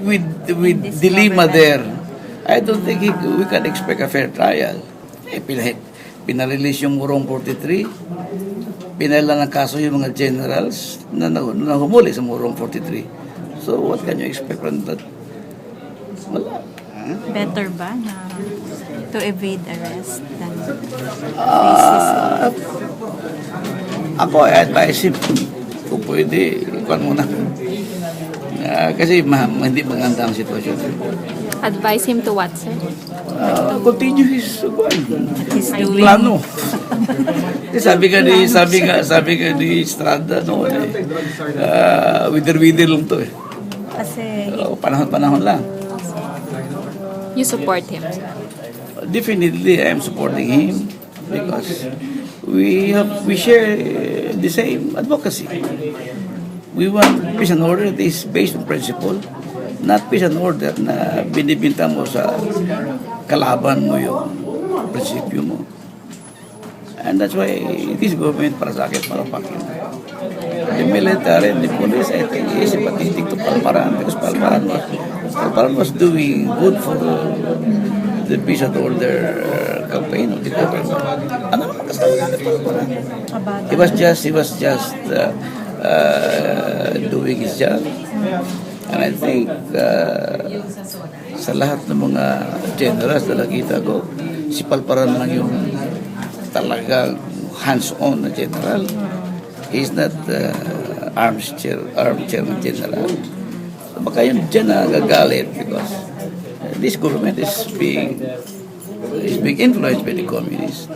with dilemma there. I don't think we can expect a fair trial. Pinarelease yung Morong 43, pinala ng kaso yung mga generals na nahumuli sa Morong 43. So what can you expect from that? Wala. Better ba na to evade arrest than Ako ay advise him kung pwede, ikuan muna. Kasi hindi maganda ang sitwasyon. Advise him to what, sir? Continue his doing? plano. sabi ka ni Estrada noon wither lang to eh. kasi Panahon lang. You support him, sir? Definitely, I am supporting him because we share the same advocacy. We want peace and order that is based on principle, not peace and order na binibinta mo sa kalaban mo yung prinsipyo mo. And that's why this government para sa akin, para pakin. The military and the police, I think, is sympathetic to Palparan because Palparan was doing good for the peace and order campaign of the government. Ano naman kasalanan ni Palparan? He was just doing his job. And I think sa lahat ng mga generals na nakita ko, si Palparan lang yung talagang hands-on na general. He's not armchair na general. Baka yun dyan nagagalit because this government is being influenced by the communists.